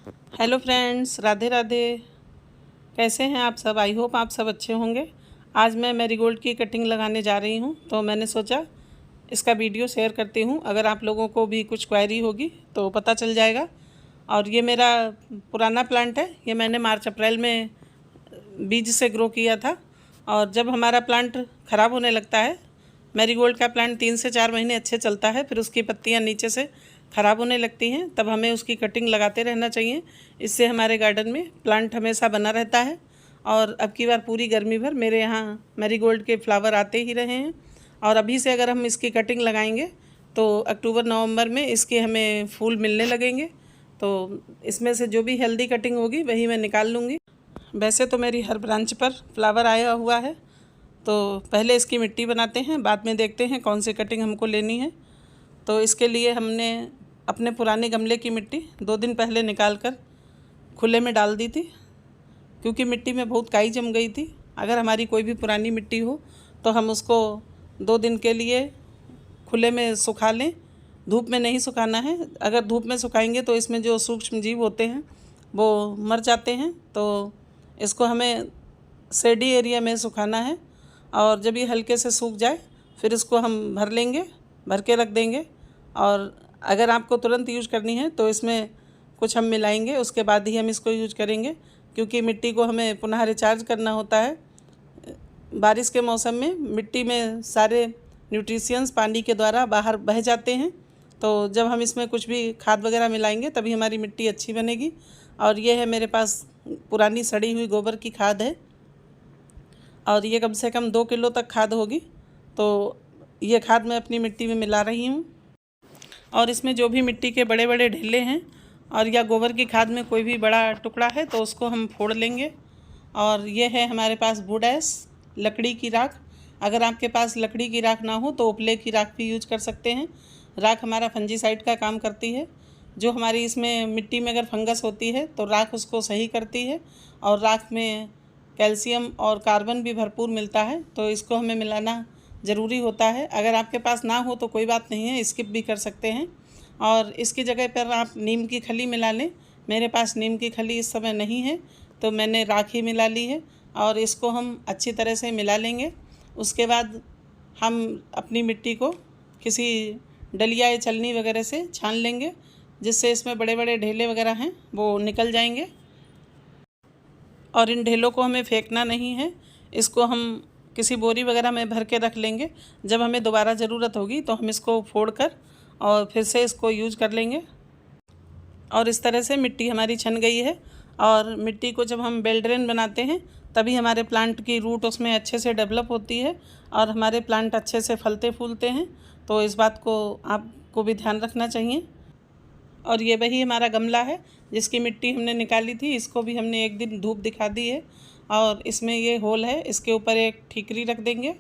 Hello friends, Radhe Radhe. कैसे हैं आप सब? आई होप आप सब अच्छे होंगे। आज मैं मैरीगोल्ड की कटिंग लगाने जा रही हूं, तो मैंने सोचा इसका वीडियो शेयर करती हूं। अगर आप लोगों को भी कुछ क्वेरी होगी तो पता चल जाएगा। और ये मेरा पुराना प्लांट है। ये मैंने मार्च अप्रैल में बीज से ग्रो किया था। और जब हमारा प्लांट ख़राब होने लगता है, मैरीगोल्ड का प्लांट 3 से 4 महीने अच्छे चलता है, फिर उसकी पत्तियां नीचे से ख़राब होने लगती हैं, तब हमें उसकी कटिंग लगाते रहना चाहिए। इससे हमारे गार्डन में प्लांट हमेशा बना रहता है। और अब की बार पूरी गर्मी भर मेरे यहाँ मैरीगोल्ड के फ्लावर आते ही रहे हैं। और अभी से अगर हम इसकी कटिंग लगाएंगे तो अक्टूबर नवंबर में इसके हमें फूल मिलने लगेंगे। तो इसमें से जो भी हेल्दी कटिंग होगी वही मैं निकाल लूँगी। वैसे तो मेरी हर ब्रांच पर फ्लावर आया हुआ है, तो पहले इसकी मिट्टी बनाते हैं, बाद में देखते हैं कौन सी कटिंग हमको लेनी है। तो इसके लिए हमने अपने पुराने गमले की मिट्टी 2 दिन पहले निकाल कर खुले में डाल दी थी, क्योंकि मिट्टी में बहुत काई जम गई थी। अगर हमारी कोई भी पुरानी मिट्टी हो तो हम उसको 2 दिन के लिए खुले में सुखा लें। धूप में नहीं सुखाना है। अगर धूप में सुखाएंगे तो इसमें जो सूक्ष्म जीव होते हैं वो मर जाते हैं। तो इसको हमें शेडी एरिया में सुखाना है। और जब ये हल्के से सूख जाए फिर इसको हम भर लेंगे, भर के रख देंगे। और अगर आपको तुरंत यूज करनी है तो इसमें कुछ हम मिलाएंगे, उसके बाद ही हम इसको यूज करेंगे, क्योंकि मिट्टी को हमें पुनः रिचार्ज करना होता है। बारिश के मौसम में मिट्टी में सारे न्यूट्रिशंस पानी के द्वारा बाहर बह जाते हैं। तो जब हम इसमें कुछ भी खाद वगैरह मिलाएंगे तभी हमारी मिट्टी अच्छी बनेगी। और ये है मेरे पास पुरानी सड़ी हुई गोबर की खाद है, और ये कम से कम 2 किलो तक खाद होगी। तो ये खाद मैं अपनी मिट्टी में मिला रही हूँ। और इसमें जो भी मिट्टी के बड़े बड़े ढेले हैं और या गोबर की खाद में कोई भी बड़ा टुकड़ा है तो उसको हम फोड़ लेंगे। और ये है हमारे पास वुड ऐश, लकड़ी की राख। अगर आपके पास लकड़ी की राख ना हो तो उपले की राख भी यूज कर सकते हैं। राख हमारा फंजीसाइड का काम करती है। जो हमारी इसमें मिट्टी में अगर फंगस होती है तो राख उसको सही करती है। और राख में कैल्शियम और कार्बन भी भरपूर मिलता है, तो इसको हमें मिलाना ज़रूरी होता है। अगर आपके पास ना हो तो कोई बात नहीं है, स्किप भी कर सकते हैं। और इसकी जगह पर आप नीम की खली मिला लें। मेरे पास नीम की खली इस समय नहीं है, तो मैंने राख ही मिला ली है। और इसको हम अच्छी तरह से मिला लेंगे। उसके बाद हम अपनी मिट्टी को किसी डलिया या छलनी वगैरह से छान लेंगे, जिससे इसमें बड़े बड़े ढेले वगैरह हैं वो निकल जाएंगे। और इन ढेलों को हमें फेंकना नहीं है, इसको हम किसी बोरी वगैरह में भर के रख लेंगे। जब हमें दोबारा ज़रूरत होगी तो हम इसको फोड़कर और फिर से इसको यूज कर लेंगे। और इस तरह से मिट्टी हमारी छन गई है। और मिट्टी को जब हम बेल ड्रेन बनाते हैं तभी हमारे प्लांट की रूट उसमें अच्छे से डेवलप होती है और हमारे प्लांट अच्छे से फलते फूलते हैं। तो इस बात को आपको भी ध्यान रखना चाहिए। और ये वही हमारा गमला है जिसकी मिट्टी हमने निकाली थी। इसको भी हमने एक दिन धूप दिखा दी है। और इसमें ये होल है, इसके ऊपर एक ठीकरी रख देंगे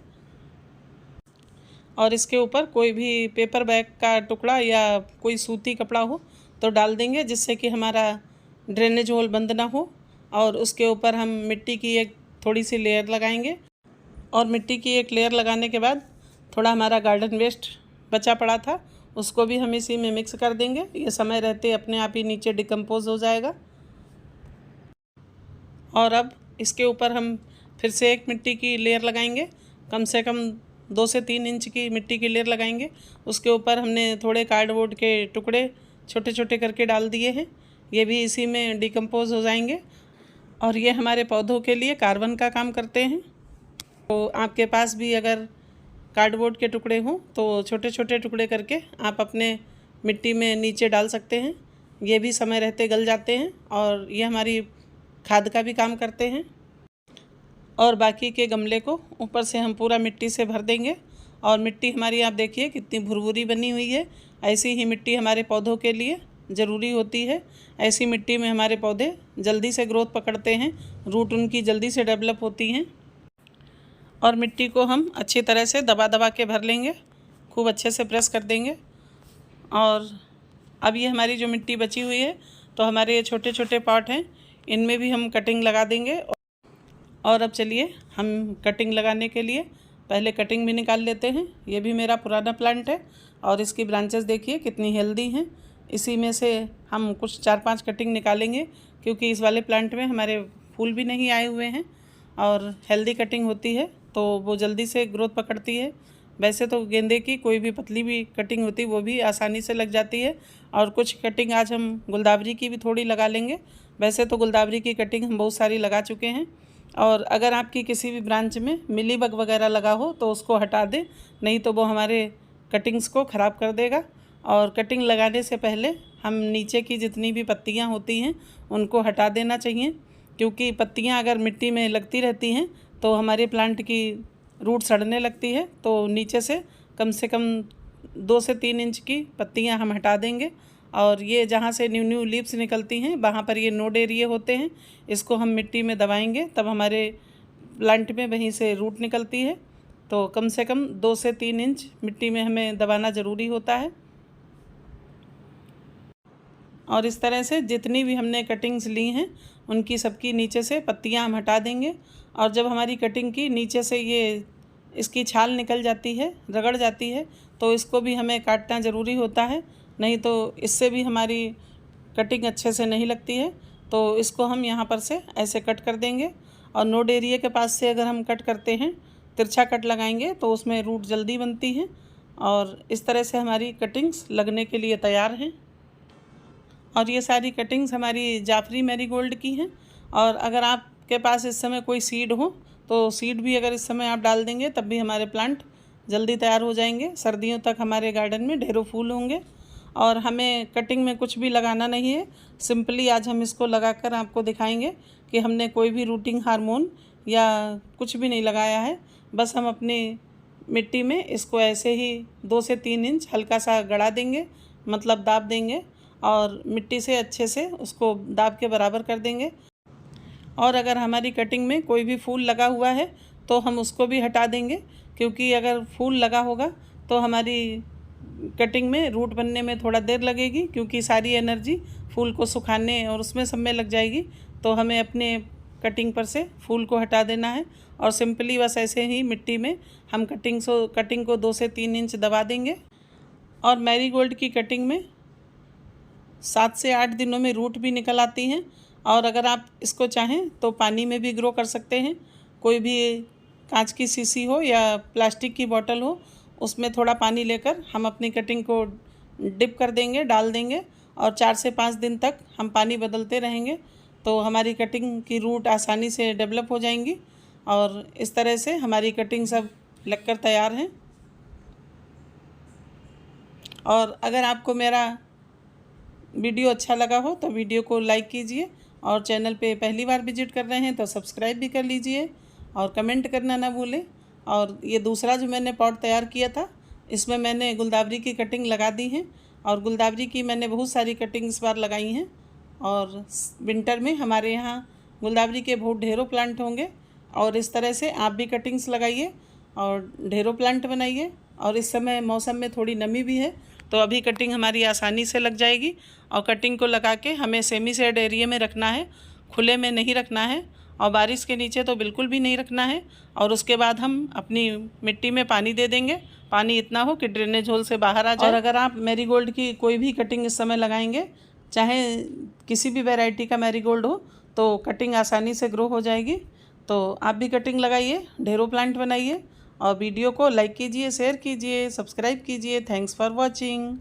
और इसके ऊपर कोई भी पेपर बैग का टुकड़ा या कोई सूती कपड़ा हो तो डाल देंगे, जिससे कि हमारा ड्रेनेज होल बंद ना हो। और उसके ऊपर हम मिट्टी की एक थोड़ी सी लेयर लगाएंगे। और मिट्टी की एक लेयर लगाने के बाद थोड़ा हमारा गार्डन वेस्ट बचा पड़ा था उसको भी हम इसी में मिक्स कर देंगे। ये समय रहते अपने आप ही नीचे डिकम्पोज हो जाएगा। और अब इसके ऊपर हम फिर से एक मिट्टी की लेयर लगाएंगे, कम से कम 2 से 3 इंच की मिट्टी की लेयर लगाएंगे। उसके ऊपर हमने थोड़े कार्डबोर्ड के टुकड़े छोटे छोटे करके डाल दिए हैं, ये भी इसी में डिकम्पोज हो जाएंगे। और ये हमारे पौधों के लिए कार्बन का काम करते हैं। तो आपके पास भी अगर कार्डबोर्ड के टुकड़े हों तो छोटे छोटे टुकड़े करके आप अपने मिट्टी में नीचे डाल सकते हैं। ये भी समय रहते गल जाते हैं और ये हमारी खाद का भी काम करते हैं। और बाकी के गमले को ऊपर से हम पूरा मिट्टी से भर देंगे। और मिट्टी हमारी आप देखिए कितनी भुरभुरी बनी हुई है। ऐसी ही मिट्टी हमारे पौधों के लिए ज़रूरी होती है। ऐसी मिट्टी में हमारे पौधे जल्दी से ग्रोथ पकड़ते हैं, रूट उनकी जल्दी से डेवलप होती हैं। और मिट्टी को हम अच्छी तरह से दबा दबा के भर लेंगे, खूब अच्छे से प्रेस कर देंगे। और अब ये हमारी जो मिट्टी बची हुई है तो हमारे ये छोटे छोटे पॉट हैं, इनमें भी हम कटिंग लगा देंगे। और अब चलिए हम कटिंग लगाने के लिए पहले कटिंग भी निकाल लेते हैं। ये भी मेरा पुराना प्लांट है और इसकी ब्रांचेस देखिए कितनी हेल्दी हैं। इसी में से हम कुछ 4-5 कटिंग निकालेंगे, क्योंकि इस वाले प्लांट में हमारे फूल भी नहीं आए हुए हैं और हेल्दी कटिंग होती है तो वो जल्दी से ग्रोथ पकड़ती है। वैसे तो गेंदे की कोई भी पतली भी कटिंग होती वो भी आसानी से लग जाती है। और कुछ कटिंग आज हम गुलदावरी की भी थोड़ी लगा लेंगे। वैसे तो गुलदावरी की कटिंग हम बहुत सारी लगा चुके हैं। और अगर आपकी किसी भी ब्रांच में मिलीबग वगैरह लगा हो तो उसको हटा दें, नहीं तो वो हमारे कटिंग्स को ख़राब कर देगा। और कटिंग लगाने से पहले हम नीचे की जितनी भी पत्तियां होती हैं उनको हटा देना चाहिए, क्योंकि पत्तियां अगर मिट्टी में लगती रहती हैं तो हमारे प्लांट की रूट सड़ने लगती है। तो नीचे से कम 2 से 3 इंच की पत्तियां हम हटा देंगे। और ये जहाँ से न्यू न्यू लीव्स निकलती हैं वहाँ पर ये नोड एरिया होते हैं, इसको हम मिट्टी में दबाएंगे तब हमारे प्लांट में वहीं से रूट निकलती है। तो कम से कम 2 से 3 इंच मिट्टी में हमें दबाना ज़रूरी होता है। और इस तरह से जितनी भी हमने कटिंग्स ली हैं उनकी सबकी नीचे से पत्तियां हम हटा देंगे। और जब हमारी कटिंग की नीचे से ये इसकी छाल निकल जाती है, रगड़ जाती है, तो इसको भी हमें काटना ज़रूरी होता है, नहीं तो इससे भी हमारी कटिंग अच्छे से नहीं लगती है। तो इसको हम यहाँ पर से ऐसे कट कर देंगे। और नोड एरिया के पास से अगर हम कट करते हैं, तिरछा कट लगाएंगे तो उसमें रूट जल्दी बनती है। और इस तरह से हमारी कटिंग्स लगने के लिए तैयार हैं। और ये सारी कटिंग्स हमारी जाफरी मैरीगोल्ड की हैं। और अगर आपके पास इस समय कोई सीड हो तो सीड भी अगर इस समय आप डाल देंगे तब भी हमारे प्लांट जल्दी तैयार हो जाएंगे। सर्दियों तक हमारे गार्डन में ढेरों फूल होंगे। और हमें कटिंग में कुछ भी लगाना नहीं है, सिंपली आज हम इसको लगाकर आपको दिखाएंगे कि हमने कोई भी रूटिंग हार्मोन या कुछ भी नहीं लगाया है। बस हम अपनी मिट्टी में इसको ऐसे ही 2 से 3 इंच हल्का सा गड़ा देंगे, मतलब दाब देंगे और मिट्टी से अच्छे से उसको दाब के बराबर कर देंगे। और अगर हमारी कटिंग में कोई भी फूल लगा हुआ है तो हम उसको भी हटा देंगे, क्योंकि अगर फूल लगा होगा तो हमारी कटिंग में रूट बनने में थोड़ा देर लगेगी, क्योंकि सारी एनर्जी फूल को सुखाने और उसमें सब में लग जाएगी। तो हमें अपने कटिंग पर से फूल को हटा देना है और सिंपली बस ऐसे ही मिट्टी में हम कटिंग को 2 से 3 इंच दबा देंगे। और मैरीगोल्ड की कटिंग में 7 से 8 दिनों में रूट भी निकल आती हैं। और अगर आप इसको चाहें तो पानी में भी ग्रो कर सकते हैं। कोई भी कांच की शीशी हो या प्लास्टिक की बोतल हो, उसमें थोड़ा पानी लेकर हम अपनी कटिंग को डिप कर देंगे, डाल देंगे और 4 से 5 दिन तक हम पानी बदलते रहेंगे, तो हमारी कटिंग की रूट आसानी से डेवलप हो जाएंगी। और इस तरह से हमारी कटिंग सब लगकर तैयार हैं। और अगर आपको मेरा वीडियो अच्छा लगा हो तो वीडियो को लाइक कीजिए, और चैनल पे पहली बार विजिट कर रहे हैं तो सब्सक्राइब भी कर लीजिए और कमेंट करना ना भूलें। और ये दूसरा जो मैंने पॉट तैयार किया था, इसमें मैंने गुलदावरी की कटिंग लगा दी है। और गुलदावरी की मैंने बहुत सारी कटिंग इस बार लगाई हैं। और विंटर में हमारे यहाँ गुलदावरी के बहुत ढेरों प्लांट होंगे। और इस तरह से आप भी कटिंग्स लगाइए और ढेरों प्लांट बनाइए। और इस समय मौसम में थोड़ी नमी भी है, तो अभी कटिंग हमारी आसानी से लग जाएगी। और कटिंग को लगा के हमें सेमी शेड एरिया में रखना है, खुले में नहीं रखना है और बारिश के नीचे तो बिल्कुल भी नहीं रखना है। और उसके बाद हम अपनी मिट्टी में पानी दे देंगे, पानी इतना हो कि ड्रेनेज होल से बाहर आ जाए। और अगर आप मैरीगोल्ड की कोई भी कटिंग इस समय लगाएंगे, चाहे किसी भी वैरायटी का मैरीगोल्ड हो, तो कटिंग आसानी से ग्रो हो जाएगी। तो आप भी कटिंग लगाइए, ढेरों प्लांट बनाइए और वीडियो को लाइक कीजिए, शेयर कीजिए, सब्सक्राइब कीजिए। Thanks for watching.